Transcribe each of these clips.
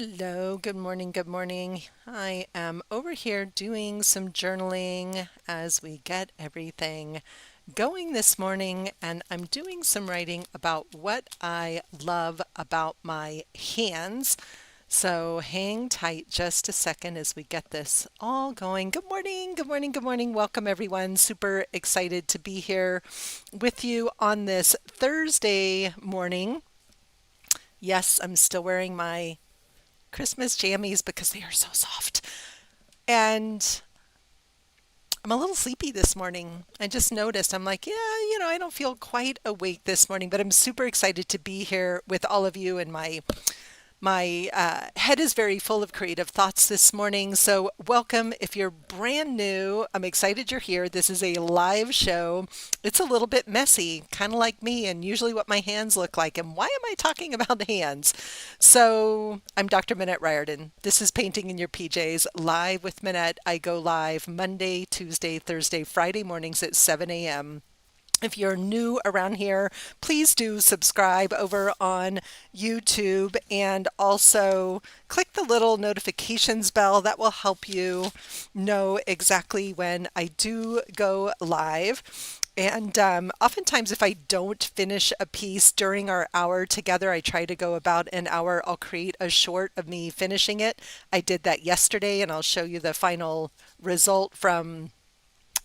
Hello, good morning, good morning. I am over here doing some journaling as we get everything going this morning, and I'm doing some writing about what I love about my hands. So hang tight just a second as we get this all going. Good morning, good morning, good morning. Welcome, everyone. Super excited to be here with you on this Thursday morning. Yes, I'm still wearing my Christmas jammies because they are so soft. And I'm a little sleepy this morning. I just noticed, I'm like, yeah, I don't feel quite awake this morning, but I'm super excited to be here with all of you, and my head is very full of creative thoughts this morning. So, welcome. If you're brand new, I'm excited you're here. This is a live show. It's a little bit messy, kind of like me, and usually what my hands look like. And why am I talking about hands? So, I'm Dr. Minette Riordan. This is Painting in Your PJs, live with Minette. I go live Monday, Tuesday, Thursday, Friday mornings at 7 a.m. If you're new around here, please do subscribe over on YouTube and also click the little notifications bell. That will help you know exactly when I do go live. And oftentimes, if I don't finish a piece during our hour together, I try to go about an hour. I'll create a short of me finishing it. I did that yesterday, and I'll show you the final result from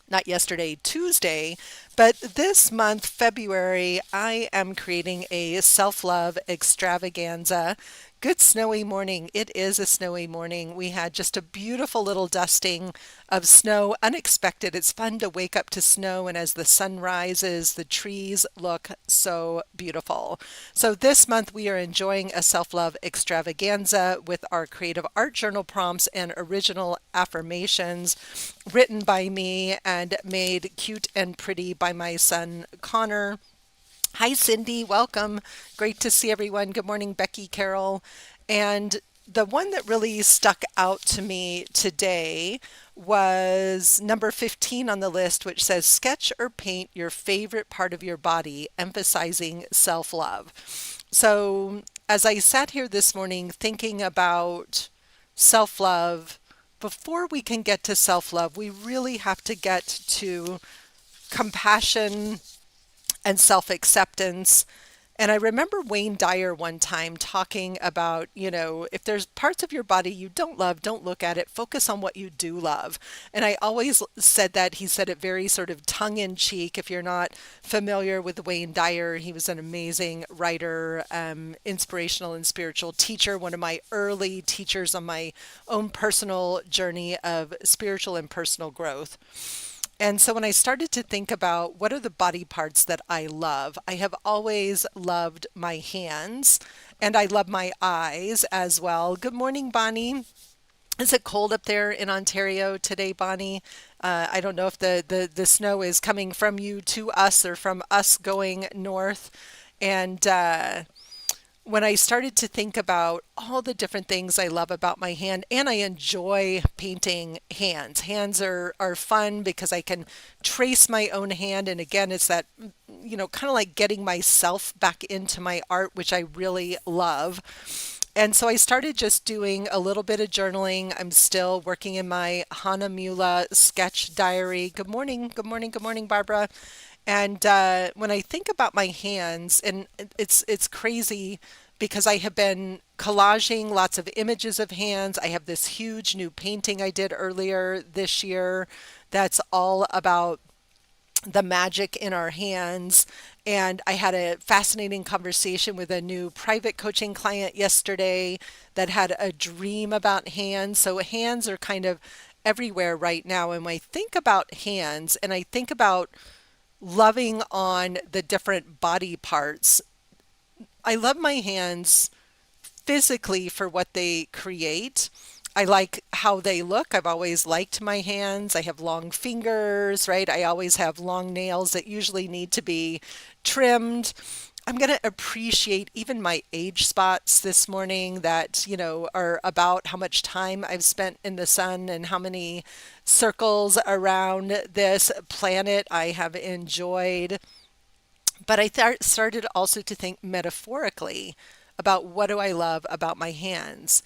not yesterday, Tuesday, but this month, February, I am creating a self-love extravaganza. Good snowy morning. It is a snowy morning. We had just a beautiful little dusting of snow, unexpected. It's fun to wake up to snow, and as the sun rises, the trees look so beautiful. So this month we are enjoying a self-love extravaganza with our creative art journal prompts and original affirmations written by me and made cute and pretty by my son Connor. Hi, Cindy. Welcome. Great to see everyone. Good morning, Becky, Carol. And the one that really stuck out to me today was number 15 on the list, which says sketch or paint your favorite part of your body, emphasizing self love. So, as I sat here this morning thinking about self love, before we can get to self love, we really have to get to compassion and self acceptance. And I remember Wayne Dyer one time talking about, if there's parts of your body you don't love, don't look at it, focus on what you do love. And I always said that. He said it very sort of tongue in cheek. If you're not familiar with Wayne Dyer, he was an amazing writer, inspirational and spiritual teacher, one of my early teachers on my own personal journey of spiritual and personal growth. And so when I started to think about what are the body parts that I love, I have always loved my hands, and I love my eyes as well. Good morning, Bonnie. Is it cold up there in Ontario today, Bonnie? I don't know if the snow is coming from you to us or from us going north. And when I started to think about all the different things I love about my hand, and I enjoy painting hands. Hands are fun because I can trace my own hand. And again, it's that, kind of like getting myself back into my art, which I really love. And so I started just doing a little bit of journaling. I'm still working in my Hana Mula sketch diary. Good morning, good morning, good morning, Barbara. And when I think about my hands, and it's crazy because I have been collaging lots of images of hands. I have this huge new painting I did earlier this year that's all about the magic in our hands. And I had a fascinating conversation with a new private coaching client yesterday that had a dream about hands. So hands are kind of everywhere right now. And when I think about hands and I think about loving on the different body parts, I love my hands physically for what they create. I like how they look. I've always liked my hands. I have long fingers, right? I always have long nails that usually need to be trimmed. I'm going to appreciate even my age spots this morning that, are about how much time I've spent in the sun and how many circles around this planet I have enjoyed. But I started also to think metaphorically about what do I love about my hands.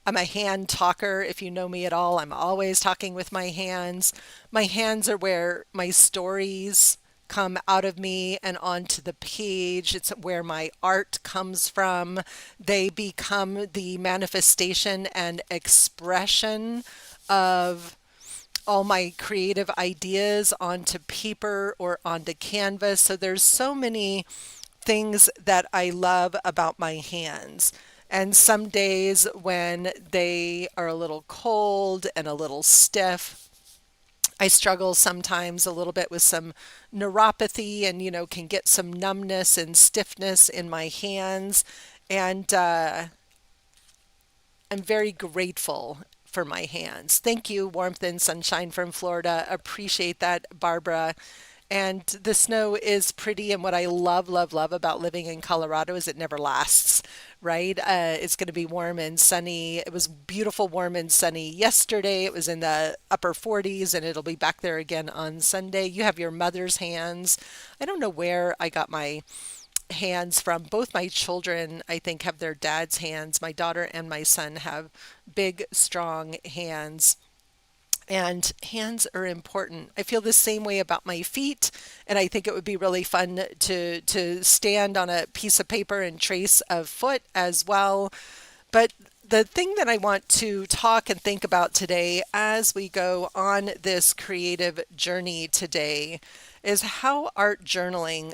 I'm a hand talker. If you know me at all, I'm always talking with my hands. My hands are where my stories come out of me and onto the page. It's where my art comes from. They become the manifestation and expression of all my creative ideas onto paper or onto canvas. So there's so many things that I love about my hands. And some days when they are a little cold and a little stiff, I struggle sometimes a little bit with some neuropathy and, can get some numbness and stiffness in my hands. And I'm very grateful for my hands. Thank you, Warmth and Sunshine from Florida. Appreciate that, Barbara. And the snow is pretty. And what I love, love, love about living in Colorado is it never lasts, right? It's going to be warm and sunny. It was beautiful, warm and sunny yesterday. It was in the upper 40s, and it'll be back there again on Sunday. You have your mother's hands. I don't know where I got my hands from. Both my children, I think, have their dad's hands. My daughter and my son have big, strong hands. And hands are important. I feel the same way about my feet, and I think it would be really fun to stand on a piece of paper and trace a foot as well. But the thing that I want to talk and think about today as we go on this creative journey today is how art journaling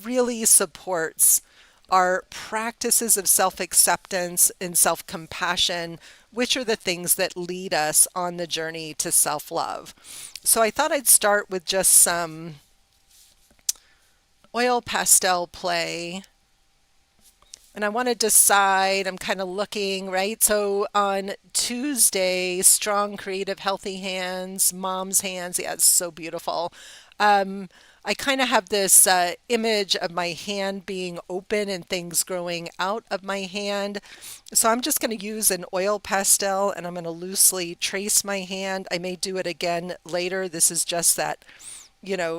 really supports our practices of self acceptance and self compassion, which are the things that lead us on the journey to self love. So I thought I'd start with just some oil pastel play. And I want to decide, I'm kind of looking, right? So on Tuesday, strong, creative, healthy hands, mom's hands. Yeah, it's so beautiful. Um, I kind of have this image of my hand being open and things growing out of my hand. So I'm just going to use an oil pastel and I'm going to loosely trace my hand. I may do it again later. This is just that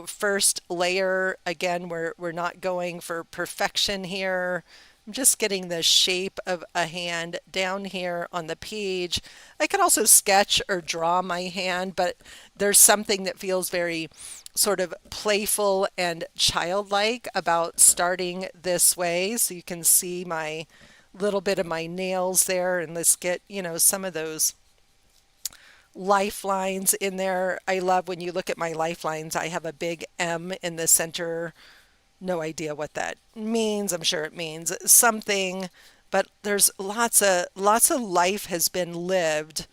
first layer. Again, we're not going for perfection here. I'm just getting the shape of a hand down here on the page. I could also sketch or draw my hand, but there's something that feels very sort of playful and childlike about starting this way. So you can see my little bit of my nails there, and let's get, some of those lifelines in there. I love when you look at my lifelines, I have a big M in the center. No idea what that means. I'm sure it means something, but there's lots of life has been lived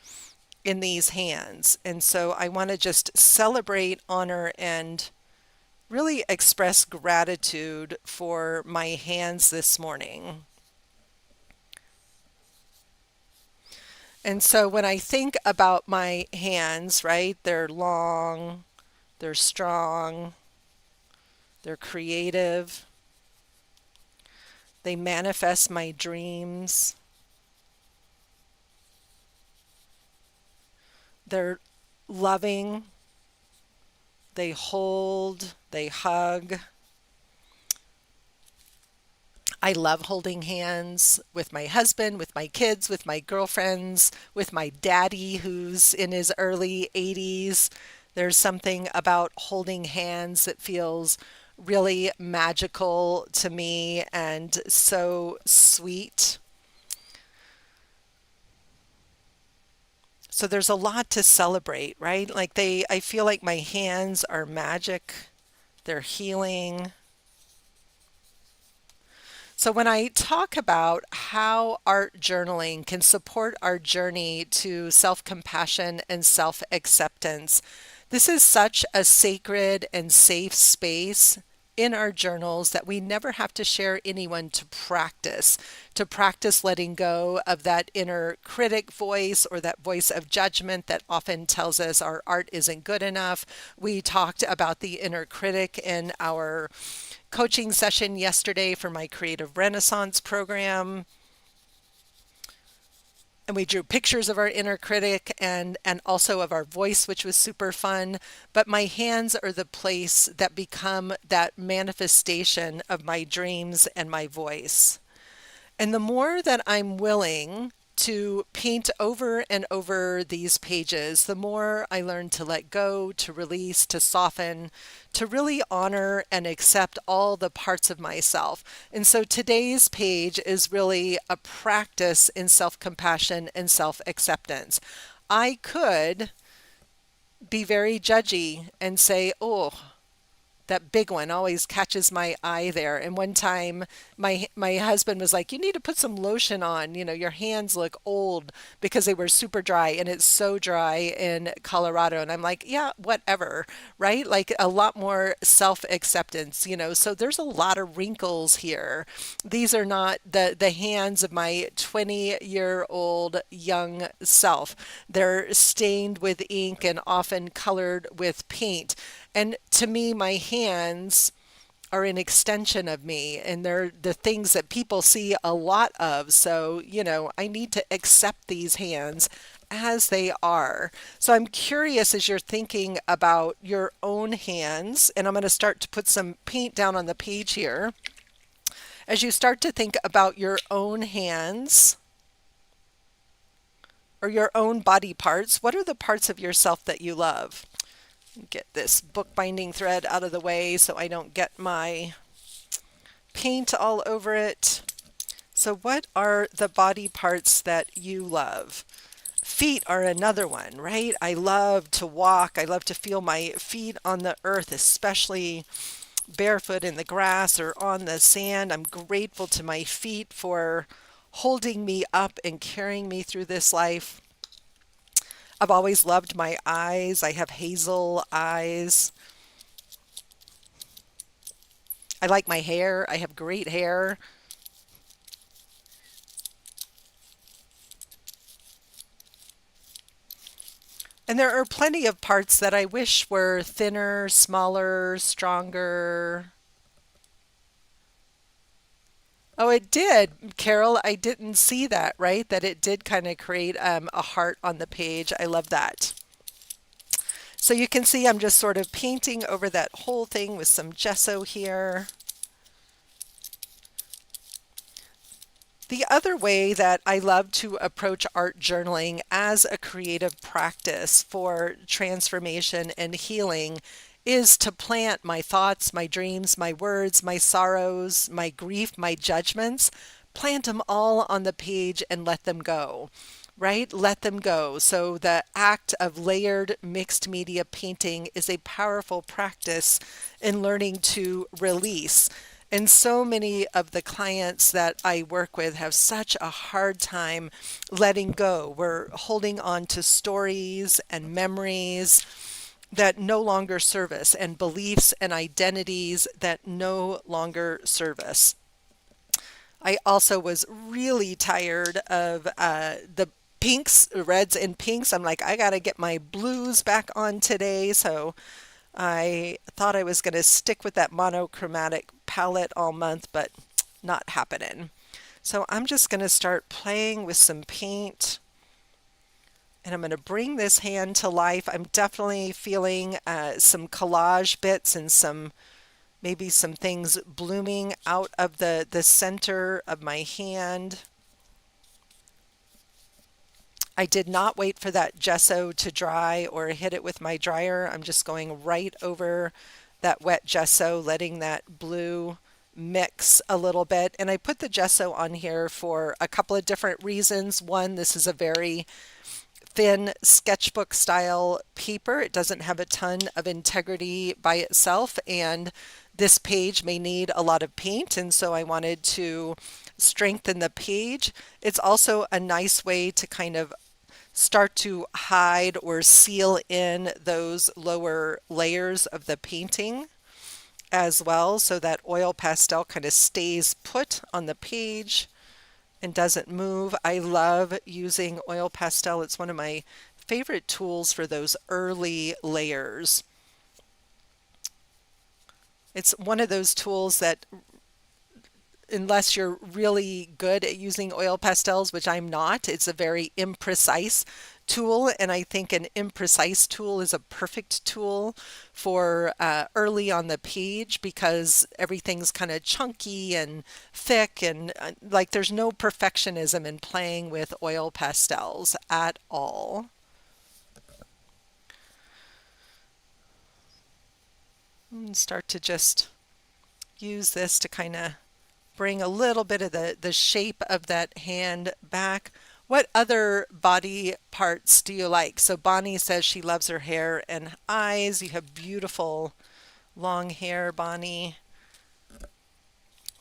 in these hands. And so I want to just celebrate, honor, and really express gratitude for my hands this morning. And so when I think about my hands, right, they're long, they're strong, they're creative, they manifest my dreams, they're loving, they hold, they hug. I love holding hands with my husband, with my kids, with my girlfriends, with my daddy who's in his early 80s. There's something about holding hands that feels really magical to me and so sweet. So there's a lot to celebrate, right? I feel like my hands are magic. They're healing. So when I talk about how art journaling can support our journey to self-compassion and self-acceptance, this is such a sacred and safe space in our journals that we never have to share anyone to practice letting go of that inner critic voice or that voice of judgment that often tells us our art isn't good enough. We talked about the inner critic in our coaching session yesterday for my Creative Renaissance program. And we drew pictures of our inner critic and also of our voice, which was super fun. But my hands are the place that become that manifestation of my dreams and my voice. And the more that I'm willing to paint over and over these pages, the more I learn to let go, to release, to soften, to really honor and accept all the parts of myself. And so today's page is really a practice in self-compassion and self-acceptance. I could be very judgy and say, oh, that big one always catches my eye there. And one time my husband was like, you need to put some lotion on. You know, your hands look old, because they were super dry, and it's so dry in Colorado. And I'm like, yeah, whatever, right? Like a lot more self-acceptance, you know. So there's a lot of wrinkles here. These are not the hands of my 20-year-old young self. They're stained with ink and often colored with paint. And to me, my hands are an extension of me, and they're the things that people see a lot of. So, you know, I need to accept these hands as they are. So I'm curious, as you're thinking about your own hands, and I'm going to start to put some paint down on the page here. As you start to think about your own hands or your own body parts, what are the parts of yourself that you love? Get this bookbinding thread out of the way so I don't get my paint all over it. So what are the body parts that you love? Feet are another one, right? I love to walk. I love to feel my feet on the earth, especially barefoot in the grass or on the sand. I'm grateful to my feet for holding me up and carrying me through this life. I've always loved my eyes. I have hazel eyes. I like my hair. I have great hair. And there are plenty of parts that I wish were thinner, smaller, stronger. Oh, it did, Carol. I didn't see that, right? That it did kind of create a heart on the page. I love that. So you can see I'm just sort of painting over that whole thing with some gesso here. The other way that I love to approach art journaling as a creative practice for transformation and healing is to plant my thoughts, my dreams, my words, my sorrows, my grief, my judgments, plant them all on the page and let them go, right? Let them go. So the act of layered mixed media painting is a powerful practice in learning to release. And so many of the clients that I work with have such a hard time letting go. We're holding on to stories and memories that no longer serve us, and beliefs and identities that no longer serve us. I also was really tired of the pinks, reds and pinks. I'm like, I got to get my blues back on today. So I thought I was going to stick with that monochromatic palette all month, but not happening. So I'm just going to start playing with some paint. And I'm going to bring this hand to life. I'm definitely feeling some collage bits and maybe some things blooming out of the center of my hand. I did not wait for that gesso to dry or hit it with my dryer. I'm just going right over that wet gesso, letting that blue mix a little bit. And I put the gesso on here for a couple of different reasons. One, this is a very thin sketchbook style paper. It doesn't have a ton of integrity by itself, and this page may need a lot of paint, and so I wanted to strengthen the page. It's also a nice way to kind of start to hide or seal in those lower layers of the painting as well, so that oil pastel kind of stays put on the page and doesn't move. I love using oil pastel. It's one of my favorite tools for those early layers. It's one of those tools that, unless you're really good at using oil pastels, which I'm not, it's a very imprecise tool, and I think an imprecise tool is a perfect tool for early on the page because everything's kind of chunky and thick, and like there's no perfectionism in playing with oil pastels at all. And start to just use this to kind of bring a little bit of the shape of that hand back. What other body parts do you like? So Bonnie says she loves her hair and eyes. You have beautiful long hair, Bonnie.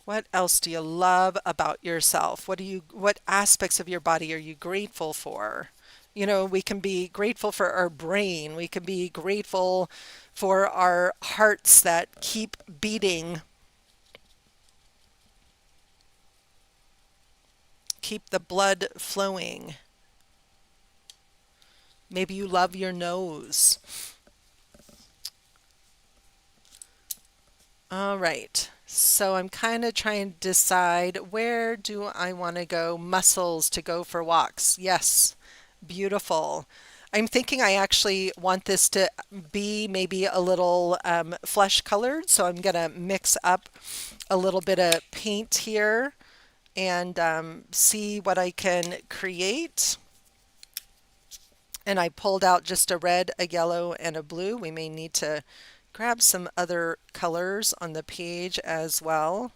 What else do you love about yourself? What aspects of your body are you grateful for? You know, we can be grateful for our brain. We can be grateful for our hearts that keep beating, keep the blood flowing. Maybe you love your nose. All right. So I'm kind of trying to decide where do I want to go? Muscles to go for walks. Yes. Beautiful. I'm thinking I actually want this to be maybe a little flesh colored. So I'm going to mix up a little bit of paint here and see what I can create. And I pulled out just a red, a yellow, and a blue. We may need to grab some other colors on the page as well.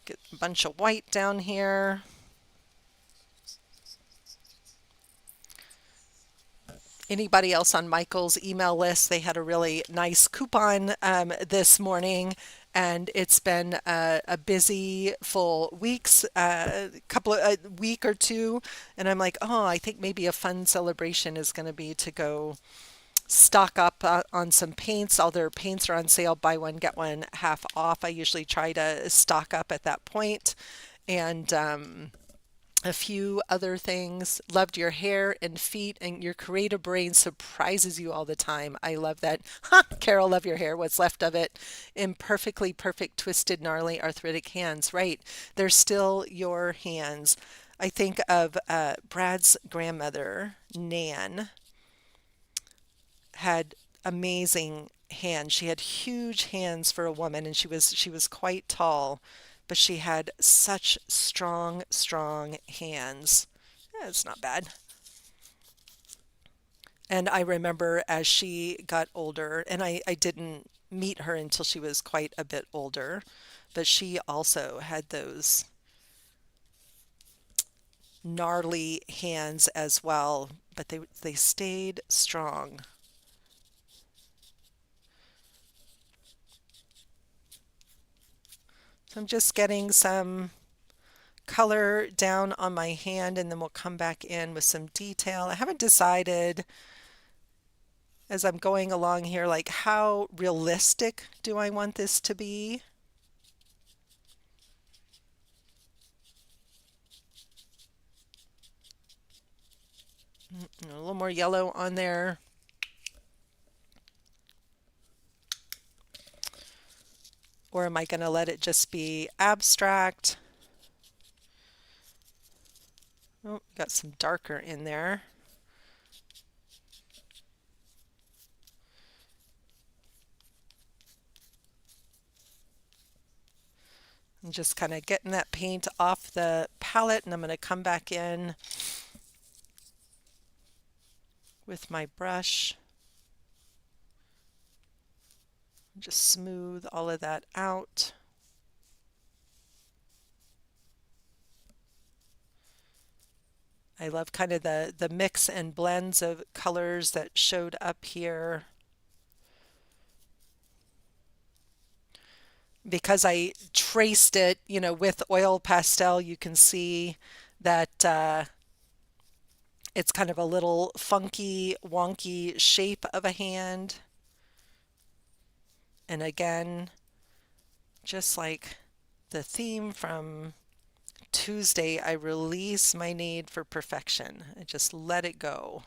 Get a bunch of white down here. Anybody else on Michael's email list? They had a really nice coupon this morning, and it's been a busy, full weeks, a week or two, and I'm like, oh, I think maybe a fun celebration is going to be to go stock up on some paints. All their paints are on sale, buy one, get one half off. I usually try to stock up at that point, and a few other things. Loved your hair and feet, and your creative brain surprises you all the time. I love that. Ha! Carol, love your hair. What's left of it. Imperfectly perfect, twisted, gnarly, arthritic hands. Right. They're still your hands. I think of Brad's grandmother, Nan, had amazing hands. She had huge hands for a woman, and she was quite tall, but she had such strong, strong hands. It's not bad. And I remember as she got older, and I didn't meet her until she was quite a bit older, but she also had those gnarly hands as well, but they stayed strong. So I'm just getting some color down on my hand, and then we'll come back in with some detail. I haven't decided as I'm going along here, like how realistic do I want this to be? A little more yellow on there. Or am I going to let it just be abstract? Oh, got some darker in there. I'm just kind of getting that paint off the palette, and I'm going to come back in with my brush. Just smooth all of that out. I love kind of the mix and blends of colors that showed up here. Because I traced it, with oil pastel, you can see that it's kind of a little funky, wonky shape of a hand. And again, just like the theme from Tuesday, I release my need for perfection. I just let it go.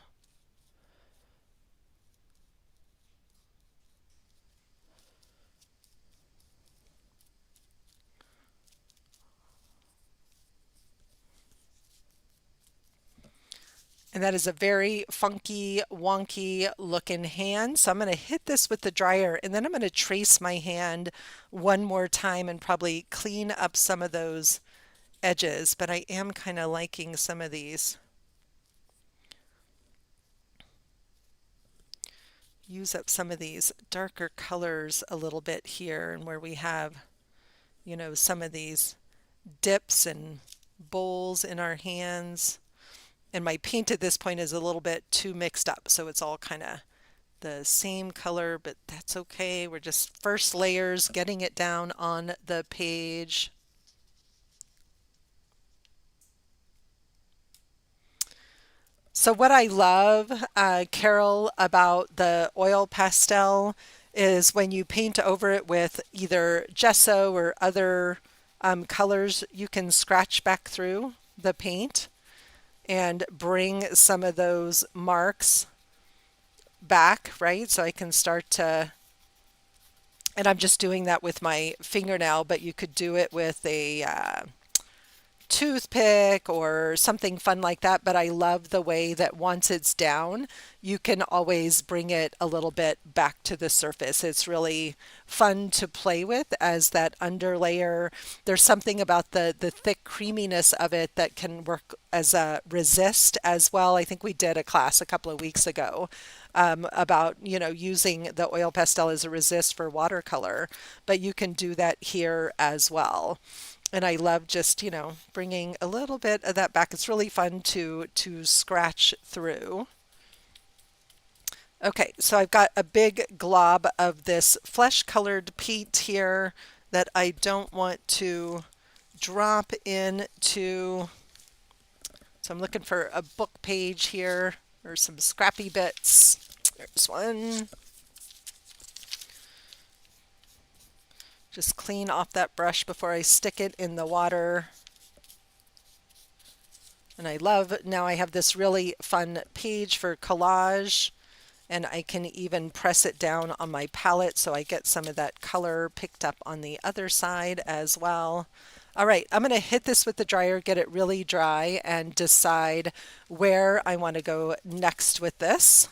And that is a very funky, wonky looking hand. So I'm going to hit this with the dryer and then I'm going to trace my hand one more time and probably clean up some of those edges. But I am kind of liking some of these. Use up some of these darker colors a little bit here and where we have, some of these dips and bowls in our hands. And my paint at this point is a little bit too mixed up, so it's all kind of the same color, but that's okay. We're just first layers, getting it down on the page. So what I love, Carol, about the oil pastel is when you paint over it with either gesso or other colors, you can scratch back through the paint and bring some of those marks back, right? So I can start to, and I'm just doing that with my fingernail, but you could do it with a toothpick or something fun like that. But I love the way that once it's down, you can always bring it a little bit back to the surface. It's really fun to play with as that underlayer. There's something about the thick creaminess of it that can work as a resist as well. I think we did a class a couple of weeks ago about using the oil pastel as a resist for watercolor, but you can do that here as well. And I love just, bringing a little bit of that back. It's really fun to scratch through. Okay, so I've got a big glob of this flesh-colored paint here that I don't want to drop into. So I'm looking for a book page here or some scrappy bits. There's one. Just clean off that brush before I stick it in the water. And I love, now I have this really fun page for collage, and I can even press it down on my palette so I get some of that color picked up on the other side as well. All right, I'm going to hit this with the dryer, get it really dry, and decide where I want to go next with this.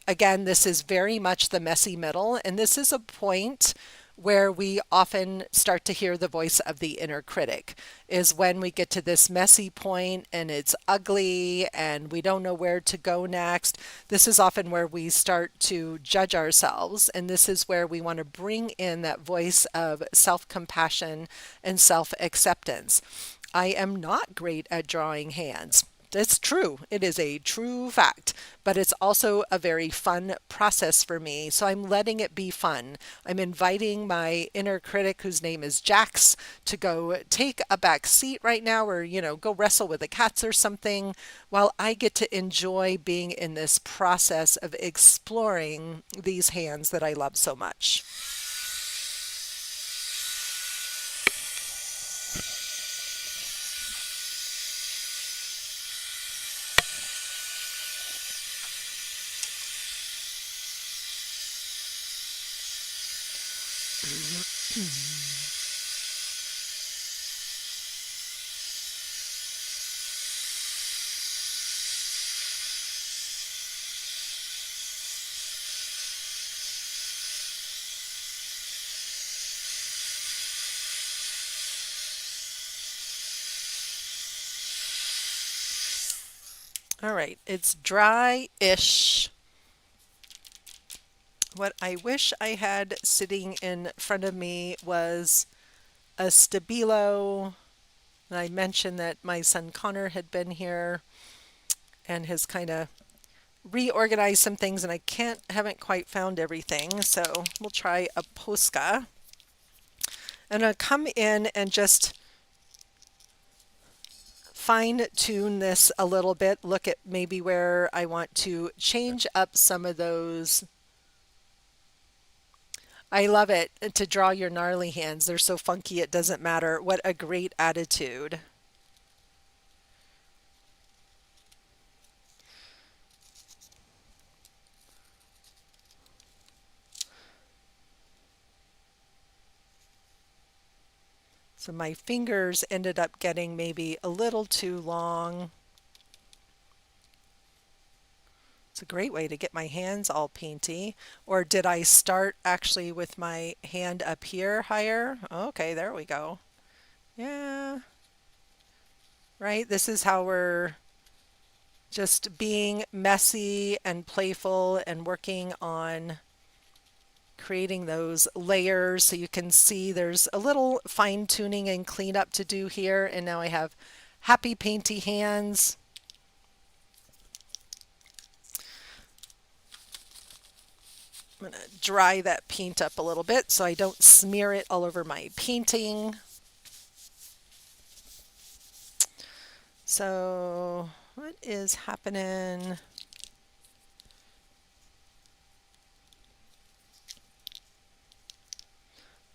Again, this is very much the messy middle, and this is a point where we often start to hear the voice of the inner critic, is when we get to this messy point and it's ugly and we don't know where to go next. This is often where we start to judge ourselves, and this is where we want to bring in that voice of self-compassion and self-acceptance. I am not great at drawing hands. It's true. It is a true fact, but it's also a very fun process for me. So I'm letting it be fun. I'm inviting my inner critic, whose name is Jax, to go take a back seat right now or, go wrestle with the cats or something while I get to enjoy being in this process of exploring these hands that I love so much. All right, it's dry-ish. What I wish I had sitting in front of me was a Stabilo. And I mentioned that my son Connor had been here and has kind of reorganized some things, and haven't quite found everything. So we'll try a posca. I'm going to come in and just fine tune this a little bit. Look at maybe where I want to change up some of those. I love it to draw your gnarly hands. They're so funky, it doesn't matter. What a great attitude. So my fingers ended up getting maybe a little too long. It's a great way to get my hands all painty. Or did I start actually with my hand up here higher? Okay, there we go. Yeah, right. This is how we're just being messy and playful and working on creating those layers so you can see there's a little fine tuning and cleanup to do here. And now I have happy painty hands. I'm going to dry that paint up a little bit so I don't smear it all over my painting. So what is happening?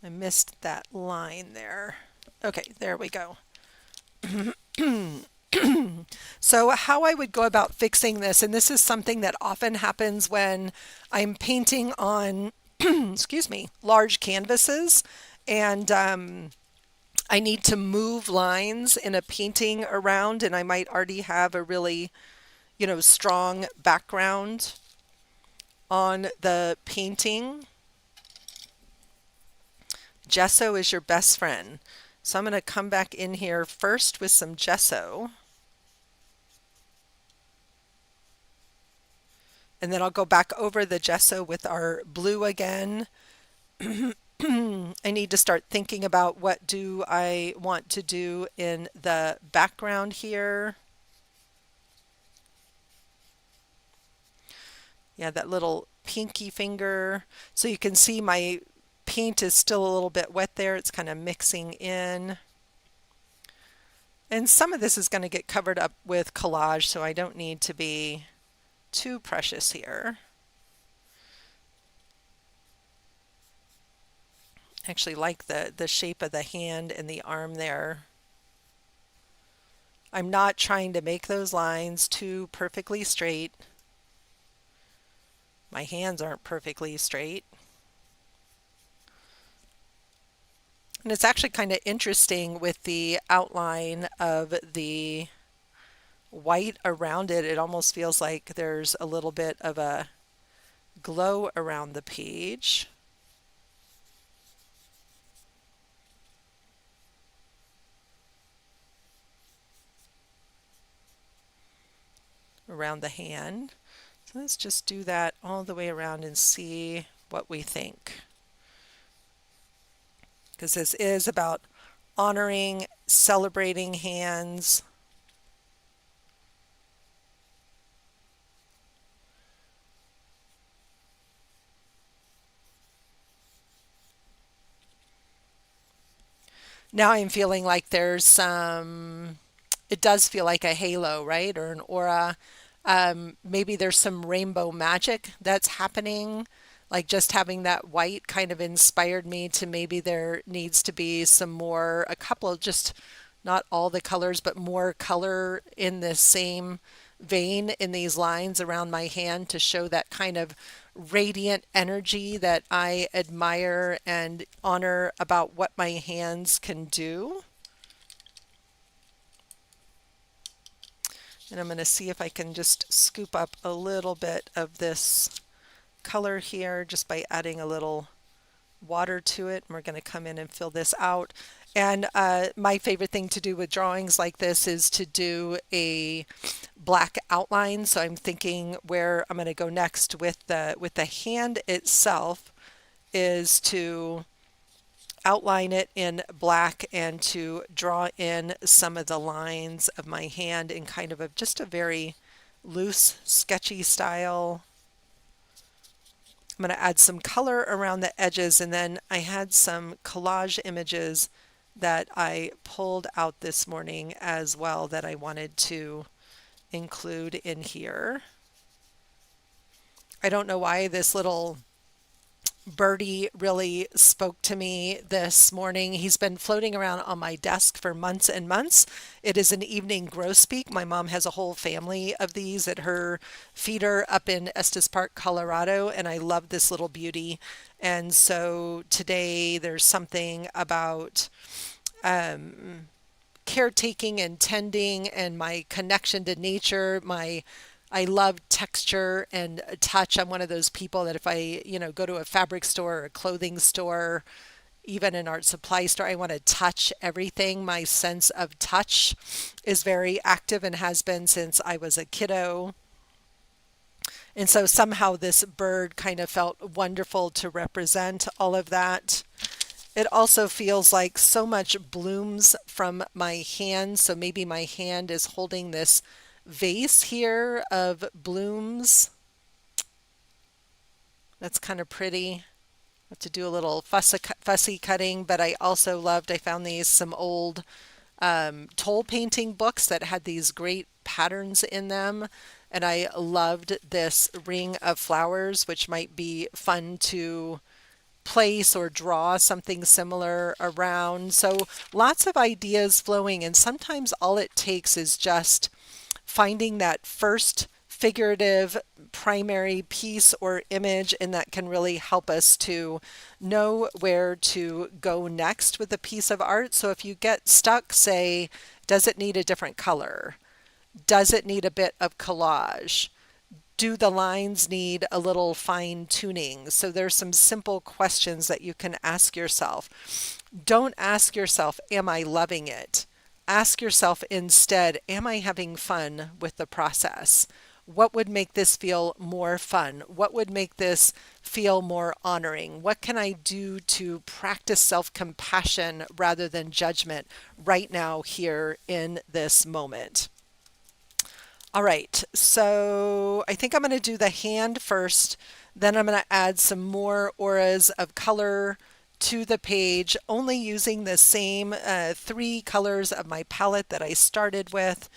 I missed that line there. Okay, there we go. So how I would go about fixing this, and this is something that often happens when I'm painting on, excuse me, large canvases, and I need to move lines in a painting around, and I might already have a really, strong background on the painting. Gesso is your best friend. So I'm going to come back in here first with some gesso. And then I'll go back over the gesso with our blue again. I need to start thinking about what do I want to do in the background here. Yeah, that little pinky finger. So you can see my paint is still a little bit wet there. It's kind of mixing in. And some of this is going to get covered up with collage, so I don't need to be too precious here. I actually like the shape of the hand and the arm there. I'm not trying to make those lines too perfectly straight. My hands aren't perfectly straight. And it's actually kind of interesting with the outline of the white around it. It almost feels like there's a little bit of a glow around the page. Around the hand. So let's just do that all the way around and see what we think. Because this is about honoring, celebrating hands. Now I'm feeling like there's some, it does feel like a halo, right? Or an aura. Maybe there's some rainbow magic that's happening. Like just having that white kind of inspired me to maybe there needs to be some more, a couple of just not all the colors, but more color in the same vein in these lines around my hand to show that kind of radiant energy that I admire and honor about what my hands can do. And I'm going to see if I can just scoop up a little bit of this color here just by adding a little water to it. And we're going to come in and fill this out. And my favorite thing to do with drawings like this is to do a black outline. So I'm thinking where I'm going to go next with the hand itself is to outline it in black and to draw in some of the lines of my hand in kind of just a very loose, sketchy style. I'm going to add some color around the edges, and then I had some collage images that I pulled out this morning as well that I wanted to include in here. I don't know why this little birdie really spoke to me this morning. He's been floating around on my desk for months and months. It is an evening grosbeak. My mom has a whole family of these at her feeder up in Estes Park, Colorado, and I love this little beauty. And so today there's something about caretaking and tending and my connection to nature, my I love texture and touch. I'm one of those people that if I, go to a fabric store or a clothing store, even an art supply store, I want to touch everything. My sense of touch is very active and has been since I was a kiddo. And so somehow this bird kind of felt wonderful to represent all of that. It also feels like so much blooms from my hand. So maybe my hand is holding this vase here of blooms. That's kind of pretty. Have to do a little fussy cutting, but I also loved, I found some old toll painting books that had these great patterns in them. And I loved this ring of flowers, which might be fun to place or draw something similar around. So lots of ideas flowing, and sometimes all it takes is just finding that first figurative primary piece or image, and that can really help us to know where to go next with a piece of art. So if you get stuck, say, does it need a different color? Does it need a bit of collage? Do the lines need a little fine tuning? So there's some simple questions that you can ask yourself. Don't ask yourself, am I loving it? Ask yourself instead, am I having fun with the process? What would make this feel more fun? What would make this feel more honoring? What can I do to practice self-compassion rather than judgment right now, here in this moment? All right, so I think I'm going to do the hand first, then I'm going to add some more auras of color to the page, only using the same three colors of my palette that I started with,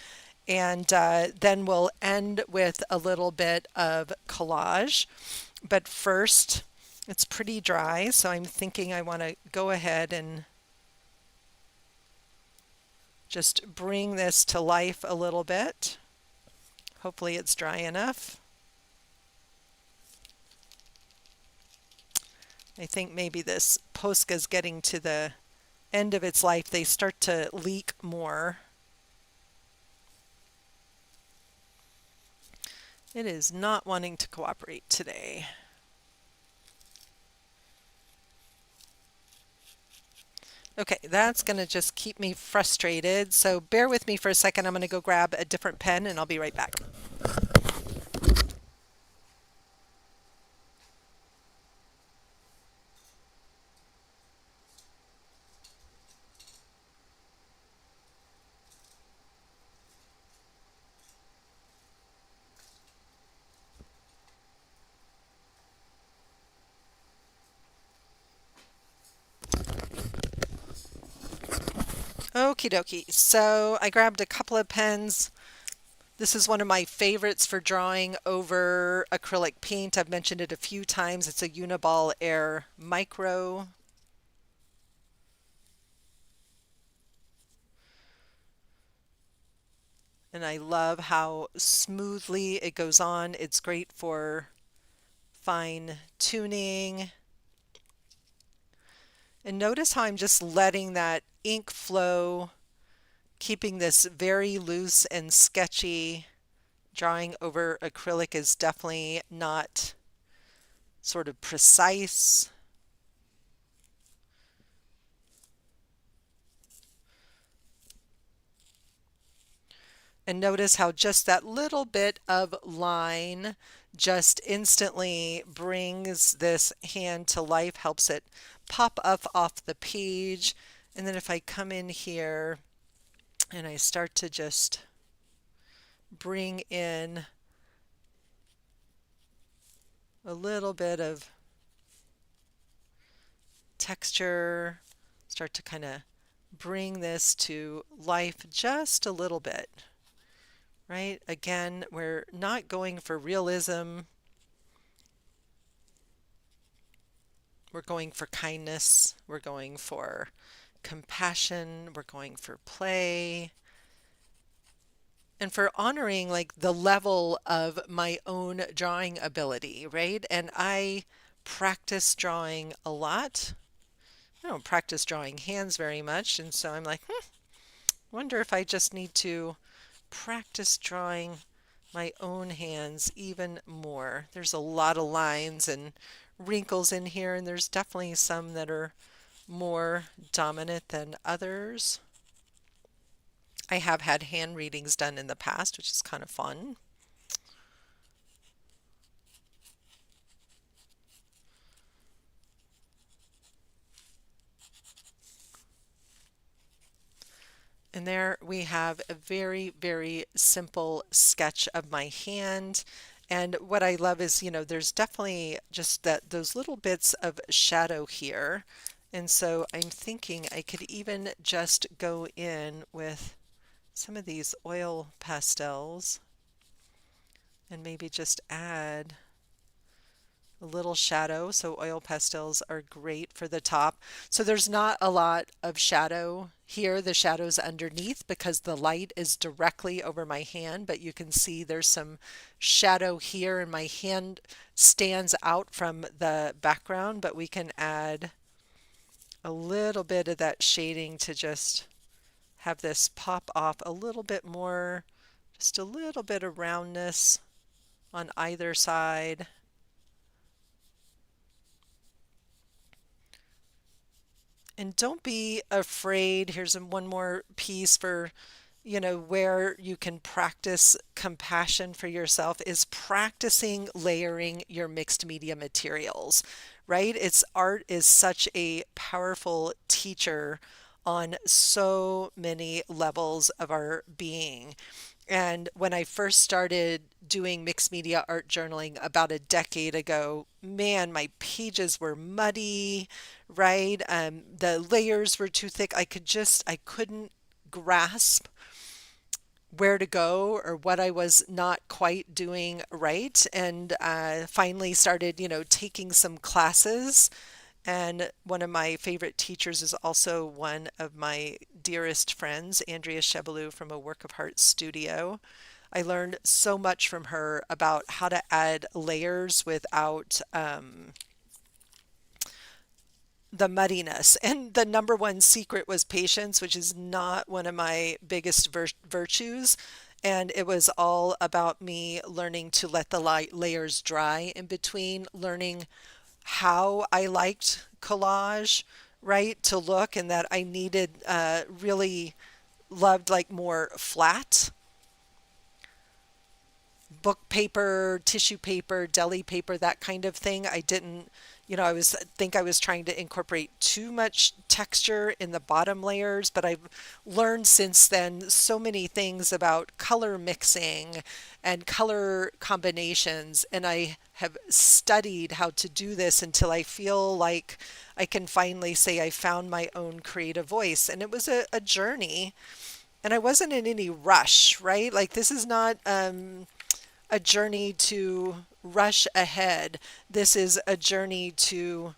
and then we'll end with a little bit of collage. But first, it's pretty dry, so I'm thinking I want to go ahead and just bring this to life a little bit. Hopefully it's dry enough. I think maybe this posca is getting to the end of its life. They start to leak more. It is not wanting to cooperate today. Okay, that's going to just keep me frustrated. So bear with me for a second. I'm going to go grab a different pen and I'll be right back. Okie dokie. So I grabbed a couple of pens. This is one of my favorites for drawing over acrylic paint. I've mentioned it a few times. It's a Uniball Air Micro. And I love how smoothly it goes on. It's great for fine tuning. And notice how I'm just letting that ink flow, keeping this very loose and sketchy. Drawing over acrylic is definitely not sort of precise. And notice how just that little bit of line just instantly brings this hand to life, helps it pop up off the page. And then if I come in here and I start to just bring in a little bit of texture, start to kind of bring this to life just a little bit. Right? Again, we're not going for realism. We're going for kindness. We're going for compassion. We're going for play. And for honoring like the level of my own drawing ability, right? And I practice drawing a lot. I don't practice drawing hands very much. And so I'm like, wonder if I just need to practice drawing my own hands even more. There's a lot of lines and wrinkles in here, and there's definitely some that are more dominant than others. I have had hand readings done in the past, which is kind of fun. And there we have a very, very simple sketch of my hand. And what I love is, there's definitely just those little bits of shadow here. And so I'm thinking I could even just go in with some of these oil pastels and maybe just add a little shadow. So oil pastels are great for the top. So there's not a lot of shadow here. The shadow's underneath because the light is directly over my hand, but you can see there's some shadow here and my hand stands out from the background, but we can add a little bit of that shading to just have this pop off a little bit more, just a little bit of roundness on either side. And don't be afraid. Here's one more piece for, where you can practice compassion for yourself is practicing layering your mixed media materials, right? Art is such a powerful teacher on so many levels of our being. And when I first started doing mixed media art journaling about a decade ago, man, my pages were muddy, right? The layers were too thick. I couldn't grasp where to go or what I was not quite doing right. And finally started, taking some classes. And one of my favorite teachers is also one of my dearest friends, Andrea Chebalou from A Work of Heart Studio. I learned so much from her about how to add layers without the muddiness. And the number one secret was patience, which is not one of my biggest virtues. And it was all about me learning to let the layers dry in between, learning how I liked collage, right, to look, and that I needed really loved like more flat book paper, tissue paper, deli paper, that kind of thing. I didn't, I was trying to incorporate too much texture in the bottom layers, but I've learned since then so many things about color mixing and color combinations, and I have studied how to do this until I feel like I can finally say I found my own creative voice. And it was a journey, and I wasn't in any rush, right? Like this is not a journey to rush ahead. This is a journey to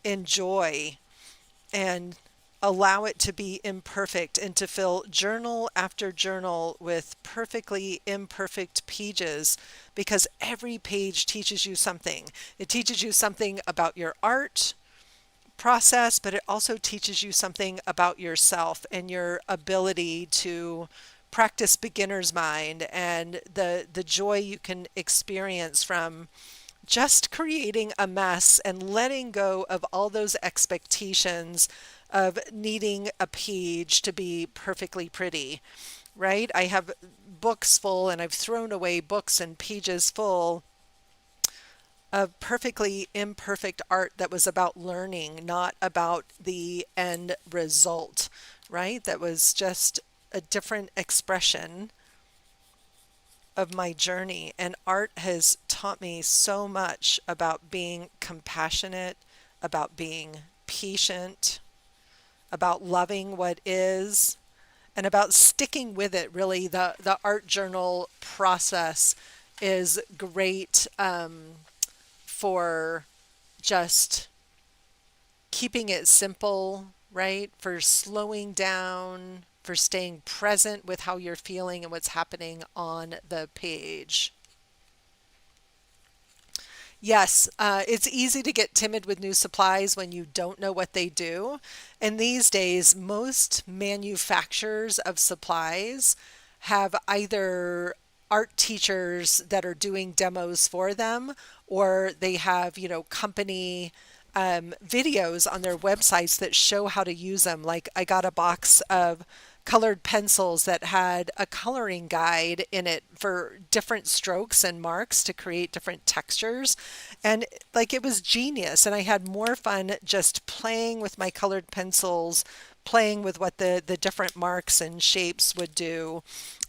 enjoy and allow it to be imperfect and to fill journal after journal with perfectly imperfect pages because every page teaches you something. It teaches you something about your art process, but it also teaches you something about yourself and your ability to practice beginner's mind and the joy you can experience from just creating a mess and letting go of all those expectations of needing a page to be perfectly pretty, right? I have books full and I've thrown away books and pages full of perfectly imperfect art that was about learning, not about the end result, right? That was just a different expression of my journey. And art has taught me so much about being compassionate, about being patient, about loving what is, and about sticking with it. Really, the art journal process is great for just keeping it simple, right? For slowing down, for staying present with how you're feeling and what's happening on the page. Yes, it's easy to get timid with new supplies when you don't know what they do. And these days, most manufacturers of supplies have either art teachers that are doing demos for them, or they have, company videos on their websites that show how to use them. Like I got a box of colored pencils that had a coloring guide in it for different strokes and marks to create different textures. And like it was genius. And I had more fun just playing with my colored pencils, playing with what the different marks and shapes would do.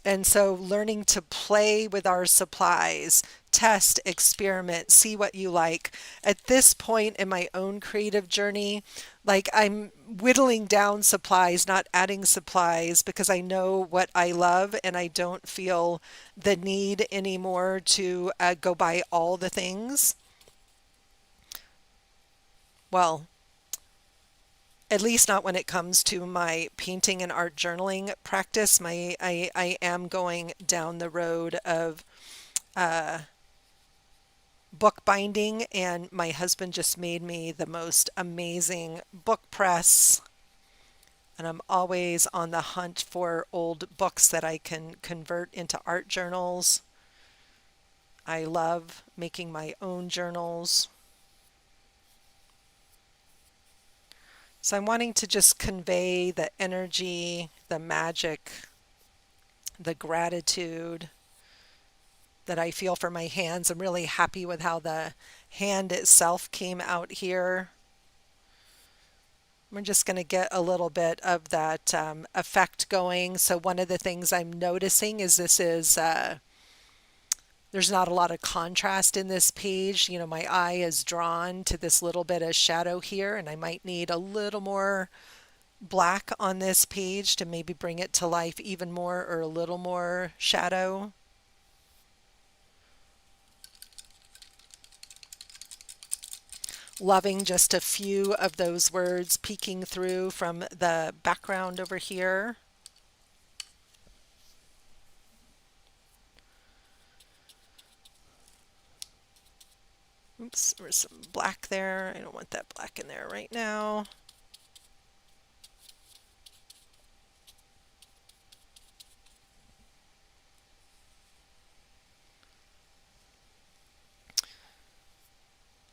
And so learning to play with our supplies, test, experiment, see what you like. At this point in my own creative journey, like I'm whittling down supplies, not adding supplies, because I know what I love and I don't feel the need anymore to go buy all the things. Well, at least not when it comes to my painting and art journaling practice. I am going down the road of book binding, and my husband just made me the most amazing book press. And I'm always on the hunt for old books that I can convert into art journals. I love making my own journals. So I'm wanting to just convey the energy, the magic, the gratitude that I feel for my hands. I'm really happy with how the hand itself came out here. We're just going to get a little bit of that effect going. So one of the things I'm noticing is there's not a lot of contrast in this page. My eye is drawn to this little bit of shadow here, and I might need a little more black on this page to maybe bring it to life even more, or a little more shadow. Loving just a few of those words peeking through from the background over here. Oops, there's some black there. I don't want that black in there right now.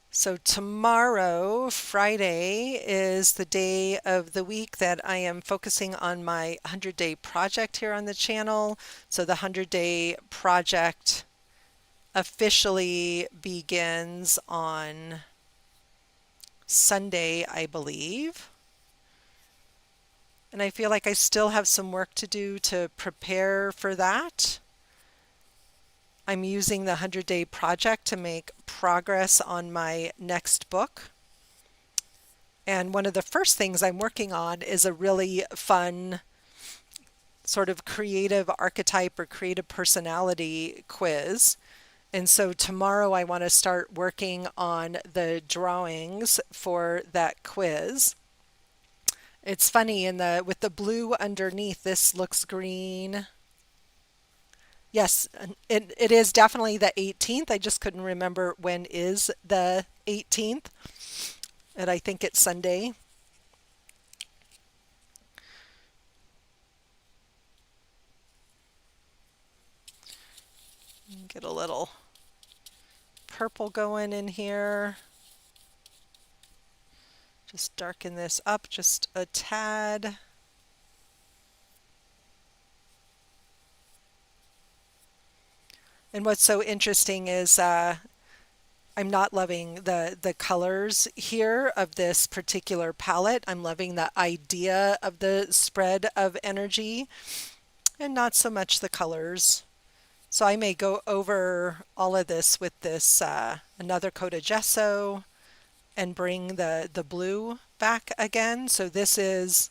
So tomorrow, Friday, is the day of the week that I am focusing on my 100-day project here on the channel. So the 100-day project officially begins on Sunday, I believe. And I feel like I still have some work to do to prepare for that. I'm using the 100-day project to make progress on my next book. And one of the first things I'm working on is a really fun sort of creative archetype or creative personality quiz. And so tomorrow I want to start working on the drawings for that quiz. It's funny, with the blue underneath, this looks green. Yes, it is definitely the 18th. I just couldn't remember when is the 18th. And I think it's Sunday. Get a little purple going in here. Just darken this up just a tad. And what's so interesting is I'm not loving the colors here of this particular palette. I'm loving the idea of the spread of energy and not so much the colors. So I may go over all of this with this another coat of gesso and bring the blue back again. So this is,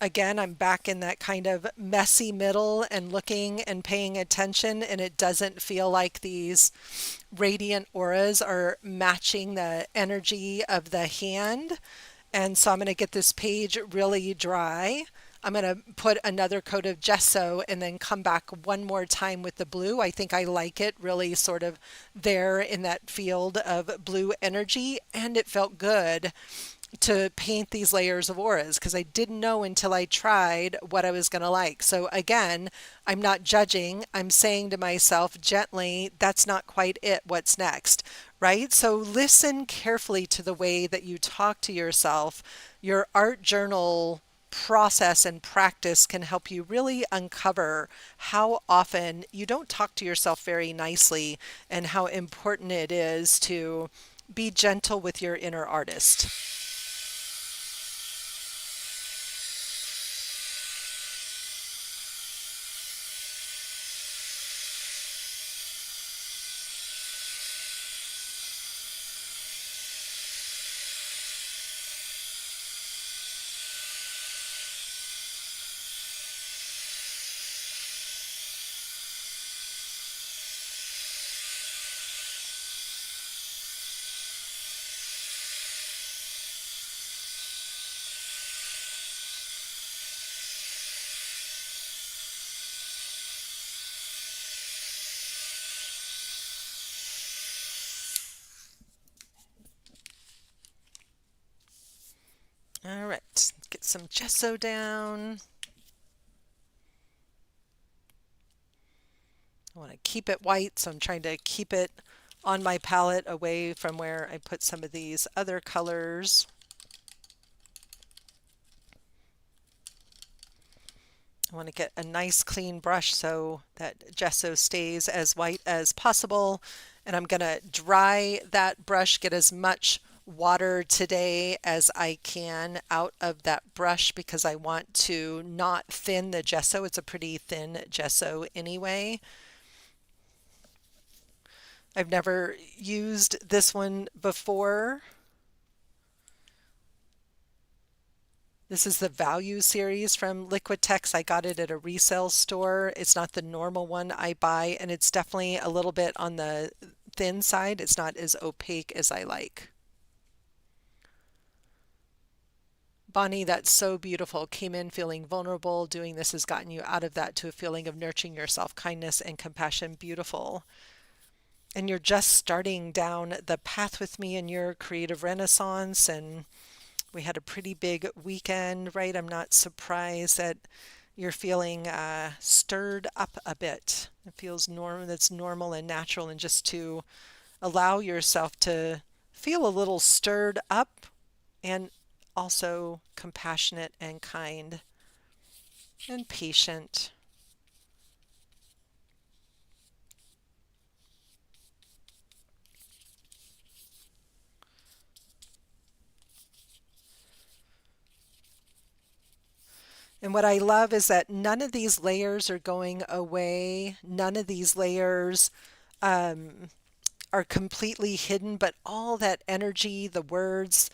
again, I'm back in that kind of messy middle and looking and paying attention, and it doesn't feel like these radiant auras are matching the energy of the hand. And so I'm going to get this page really dry. I'm going to put another coat of gesso and then come back one more time with the blue. I think I like it really sort of there in that field of blue energy, and it felt good. to paint these layers of auras because I didn't know until I tried what I was going to like. So again, I'm not judging. I'm saying to myself gently, that's not quite it. What's next? Right? So listen carefully to the way that you talk to yourself. Your art journal process and practice can help you really uncover how often you don't talk to yourself very nicely and how important it is to be gentle with your inner artist. All right, get some gesso down. I want to keep it white, so I'm trying to keep it on my palette away from where I put some of these other colors. I want to get a nice clean brush so that gesso stays as white as possible. And I'm going to dry that brush, get as much water today as I can out of that brush because I want to not thin the gesso. It's a pretty thin gesso anyway. I've never used this one before. This is the Value series from Liquitex. I got it at a resale store. It's not the normal one I buy, and it's definitely a little bit on the thin side. It's not as opaque as I like. Bonnie, that's so beautiful. Came in feeling vulnerable. Doing this has gotten you out of that to a feeling of nurturing yourself, kindness and compassion. Beautiful. And you're just starting down the path with me in your creative renaissance, and we had a pretty big weekend, right? I'm not surprised that you're feeling stirred up a bit. It feels normal, that's normal and natural, and just to allow yourself to feel a little stirred up and also compassionate and kind and patient. And what I love is that none of these layers are going away. None of these layers um, are completely hidden, but all that energy, the words,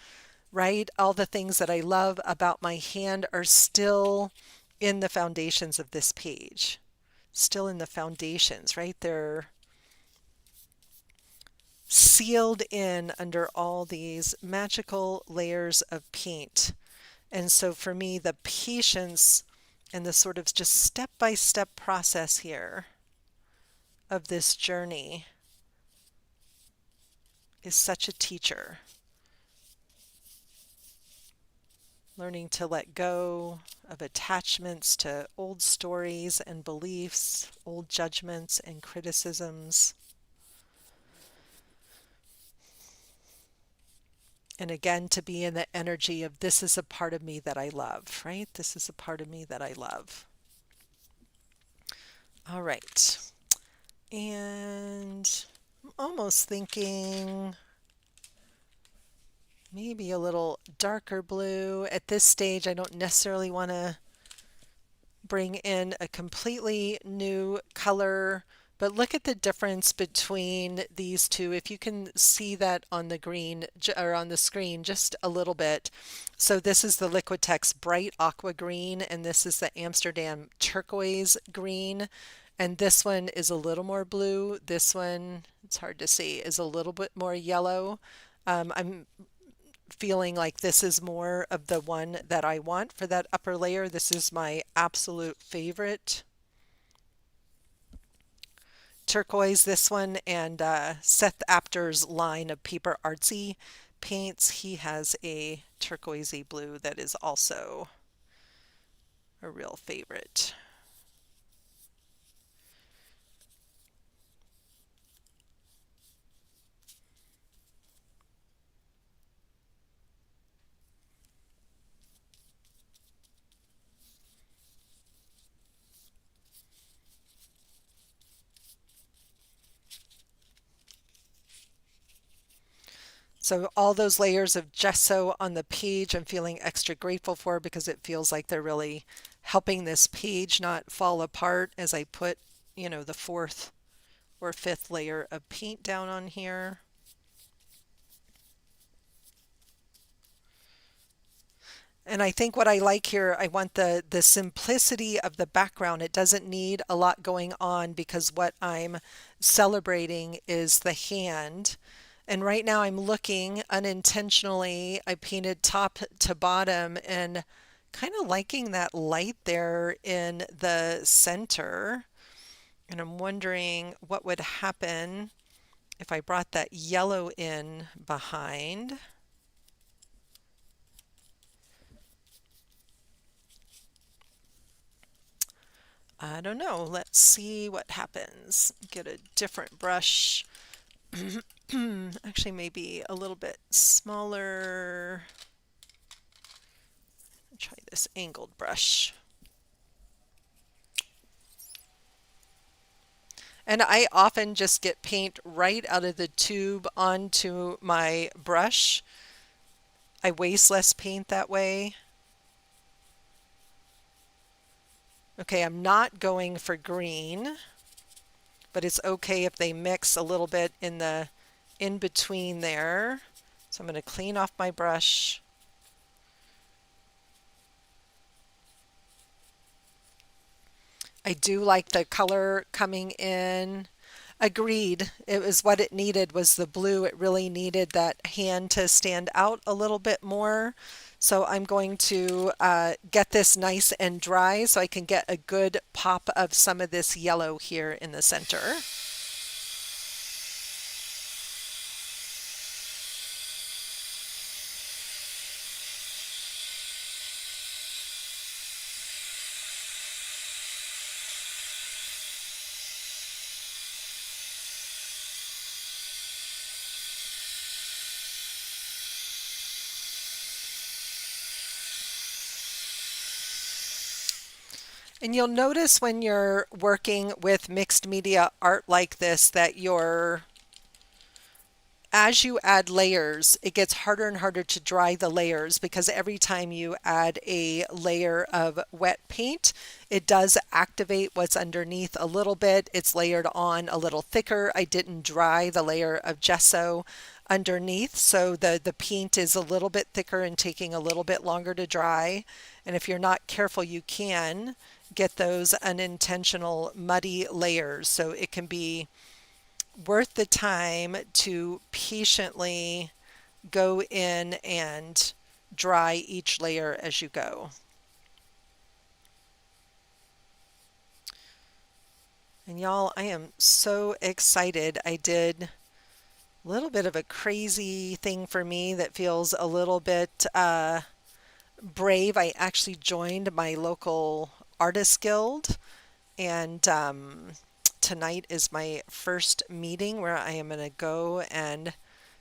right? All the things that I love about my hand are still in the foundations of this page. Still in the foundations, right? They're sealed in under all these magical layers of paint. And so for me, the patience and the sort of just step by step process here of this journey is such a teacher. Learning to let go of attachments to old stories and beliefs, old judgments and criticisms. And again, to be in the energy of this is a part of me that I love, right? This is a part of me that I love. All right. And I'm almost thinking maybe a little darker blue. At this stage, I don't necessarily want to bring in a completely new color, but look at the difference between these two. If you can see that on the green or on the screen just a little bit. So this is the Liquitex bright aqua green, and this is the Amsterdam turquoise green. And this one is a little more blue. This one, it's hard to see, is a little bit more yellow. I'm feeling like this is more of the one that I want for that upper layer. This is my absolute favorite turquoise, this one, and Seth Apter's line of Paper Artsy paints. He has a turquoisey blue that is also a real favorite. So all those layers of gesso on the page I'm feeling extra grateful for because it feels like they're really helping this page not fall apart as I put, the fourth or fifth layer of paint down on here. And I think what I like here, I want the simplicity of the background. It doesn't need a lot going on because what I'm celebrating is the hand. And right now I'm looking unintentionally, I painted top to bottom and kind of liking that light there in the center. And I'm wondering what would happen if I brought that yellow in behind. I don't know. Let's see what happens. Get a different brush. Actually, maybe a little bit smaller. Try this angled brush. And I often just get paint right out of the tube onto my brush. I waste less paint that way. Okay, I'm not going for green, but it's okay if they mix a little bit in the in between there. So I'm going to clean off my brush. I do like the color coming in. Agreed. It was what it needed was the blue. It really needed that hand to stand out a little bit more. So I'm going to get this nice and dry so I can get a good pop of some of this yellow here in the center. And you'll notice when you're working with mixed media art like this that as you add layers, it gets harder and harder to dry the layers because every time you add a layer of wet paint, it does activate what's underneath a little bit. It's layered on a little thicker. I didn't dry the layer of gesso underneath, so the paint is a little bit thicker and taking a little bit longer to dry. And if you're not careful, you can get those unintentional muddy layers. So it can be worth the time to patiently go in and dry each layer as you go. And y'all, I am so excited. I did a little bit of a crazy thing for me that feels a little bit brave. I actually joined my local artist guild, and tonight is my first meeting where I am going to go and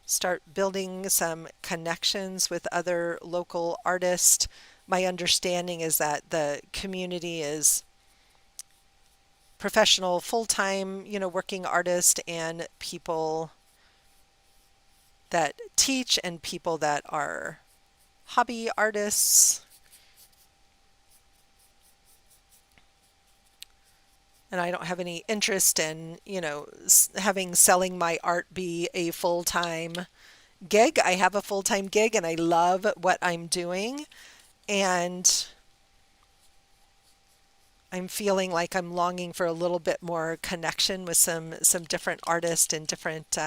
start building some connections with other local artists. My understanding is that the community is professional, full-time, working artists and people that teach and people that are hobby artists. And I don't have any interest in, having selling my art be a full-time gig. I have a full-time gig and I love what I'm doing. And I'm feeling like I'm longing for a little bit more connection with some different artists and different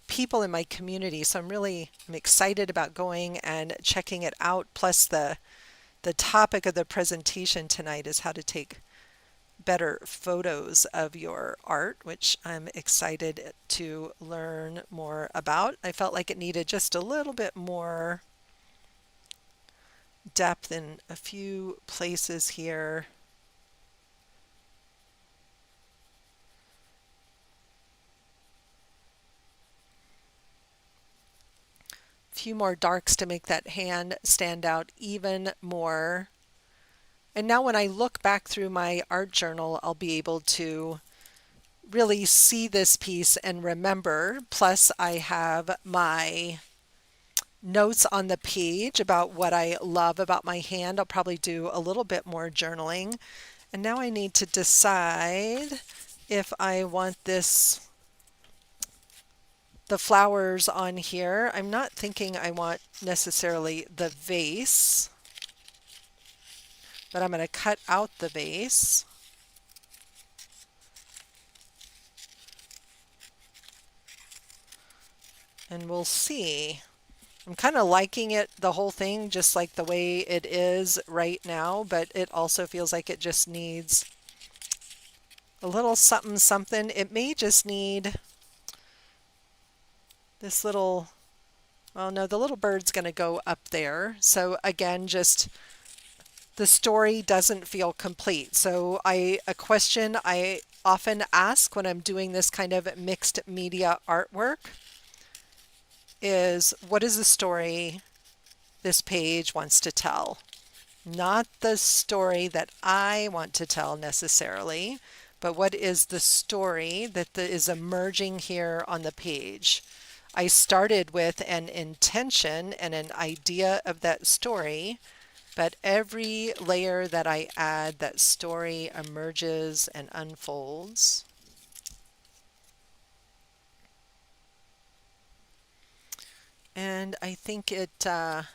people in my community. So I'm excited about going and checking it out. Plus the topic of the presentation tonight is how to take better photos of your art, which I'm excited to learn more about. I felt like it needed just a little bit more depth in a few places here. A few more darks to make that hand stand out even more. And now when I look back through my art journal, I'll be able to really see this piece and remember. Plus, I have my notes on the page about what I love about my hand. I'll probably do a little bit more journaling. And now I need to decide if I want the flowers on here. I'm not thinking I want necessarily the vase, but I'm going to cut out the vase. And we'll see. I'm kind of liking it, the whole thing, just like the way it is right now, but it also feels like it just needs a little something something. It may just need this little, well, no, the little bird's going to go up there. So again, just the story doesn't feel complete. So a question I often ask when I'm doing this kind of mixed media artwork is, what is the story this page wants to tell? Not the story that I want to tell necessarily, but what is the story that is emerging here on the page? I started with an intention and an idea of that story, but every layer that I add, that story emerges and unfolds. And I think it okay,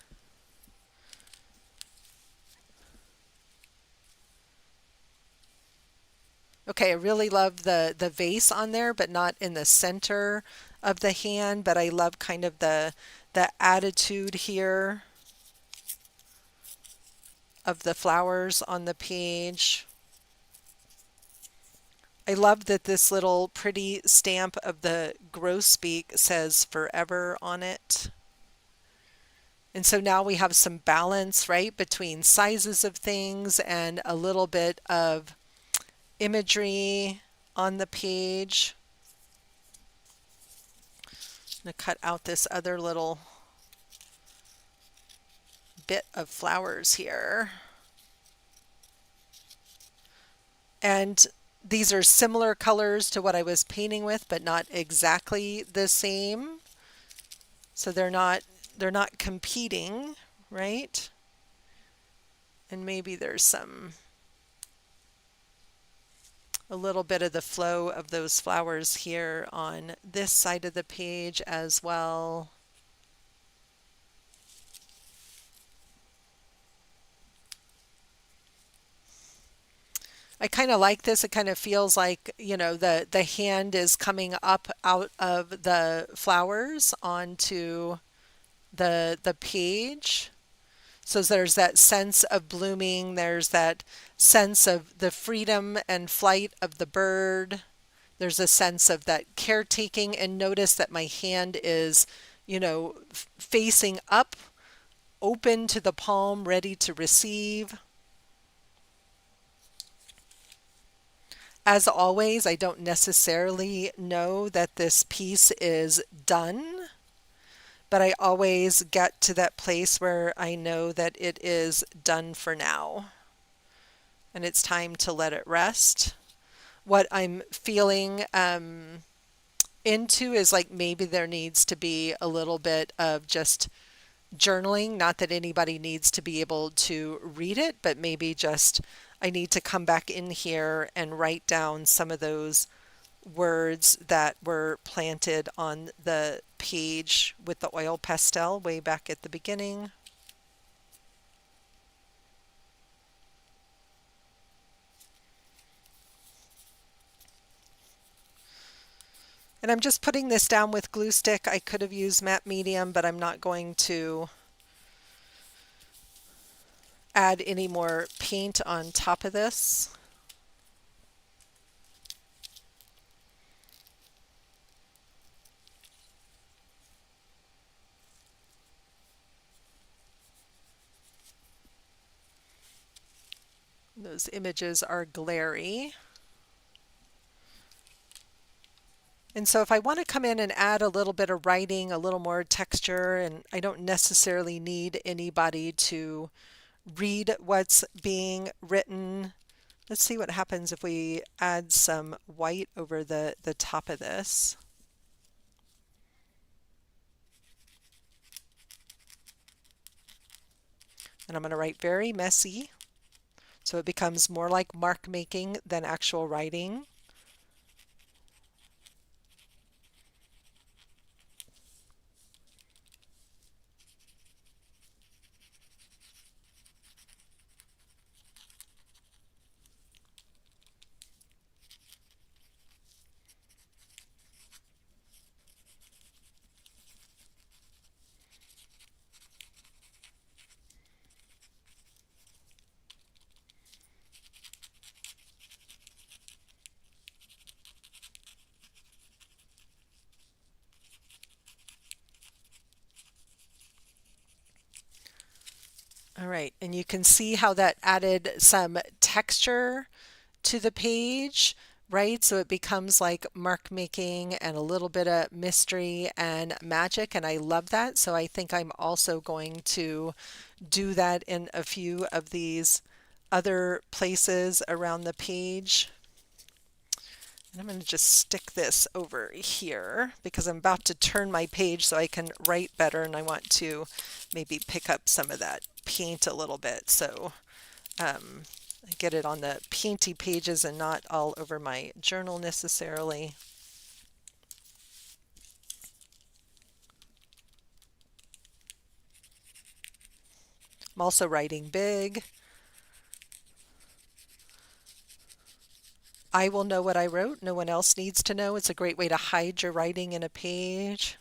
I really love the vase on there, but not in the center of the hand, but I love kind of the attitude here of the flowers on the page. I love that this little pretty stamp of the grosbeak says forever on it. And so now we have some balance, right, between sizes of things and a little bit of imagery on the page. I'm going to cut out this other little bit of flowers here. And these are similar colors to what I was painting with, but not exactly the same. So they're not competing, right? And maybe there's a little bit of the flow of those flowers here on this side of the page as well. I kind of like this. It kind of feels like, you know, the hand is coming up out of the flowers onto the page. So there's that sense of blooming, there's that sense of the freedom and flight of the bird. There's a sense of that caretaking, and notice that my hand is, you know, facing up, open to the palm, ready to receive. As always, I don't necessarily know that this piece is done, but I always get to that place where I know that it is done for now, and it's time to let it rest. What I'm feeling into is like maybe there needs to be a little bit of just journaling, not that anybody needs to be able to read it, but maybe just I need to come back in here and write down some of those words that were planted on the page with the oil pastel way back at the beginning. And I'm just putting this down with glue stick. I could have used matte medium, but I'm not going to add any more paint on top of this. Those images are glary. And so if I want to come in and add a little bit of writing, a little more texture, and I don't necessarily need anybody to read what's being written. Let's see what happens if we add some white over the top of this. And I'm going to write very messy, so it becomes more like mark making than actual writing. All right, and you can see how that added some texture to the page, right? So it becomes like mark making and a little bit of mystery and magic, and I love that. So I think I'm also going to do that in a few of these other places around the page. And I'm going to just stick this over here because I'm about to turn my page so I can write better, and I want to maybe pick up some of that paint a little bit so I get it on the painty pages and not all over my journal necessarily. I'm also writing big. I will know what I wrote. No one else needs to know. It's a great way to hide your writing in a page.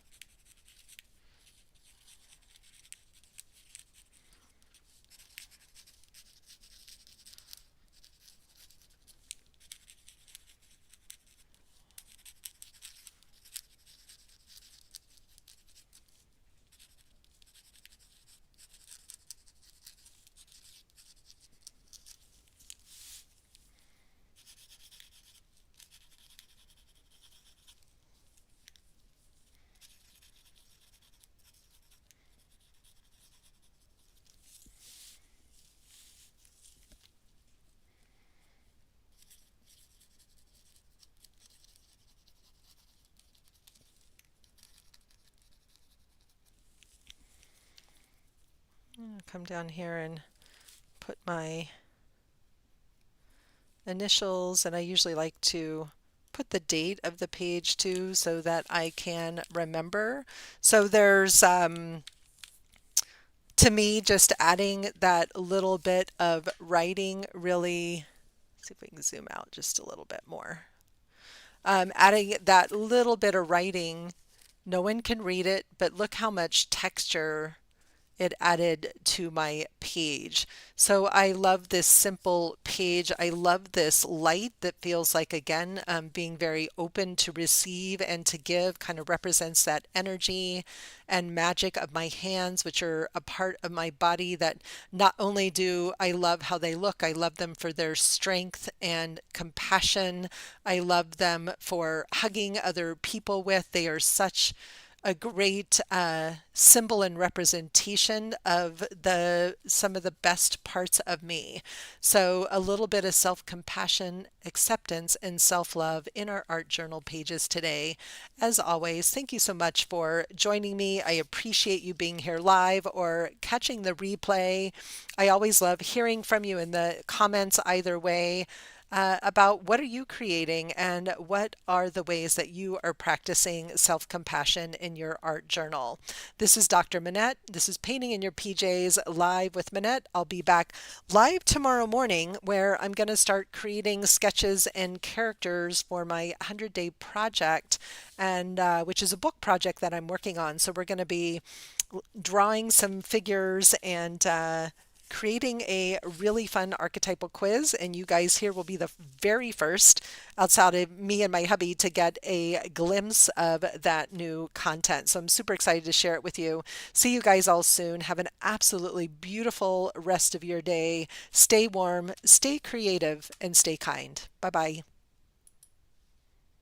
Come down here and put my initials, and I usually like to put the date of the page too so that I can remember. So there's to me, just adding that little bit of writing really, let's see if we can zoom out just a little bit more. Adding that little bit of writing, no one can read it, but look how much texture it added to my page. So I love this simple page. I love this light that feels like, again, being very open to receive and to give, kind of represents that energy and magic of my hands, which are a part of my body that not only do I love how they look, I love them for their strength and compassion. I love them for hugging other people with. They are such a great symbol and representation of some of the best parts of me. So a little bit of self-compassion, acceptance, and self-love in our art journal pages today. As always, thank you so much for joining me. I appreciate you being here live or catching the replay. I always love hearing from you in the comments either way. About what are you creating and what are the ways that you are practicing self-compassion in your art journal. This is Dr. Minette. This is Painting in Your PJs live with Minette. I'll be back live tomorrow morning where I'm going to start creating sketches and characters for my 100-day project, and which is a book project that I'm working on. So we're going to be drawing some figures and creating a really fun archetypal quiz, and you guys here will be the very first outside of me and my hubby to get a glimpse of that new content. So I'm super excited to share it with you. See you guys all soon. Have an absolutely beautiful rest of your day. Stay warm, stay creative, and stay kind. Bye-bye.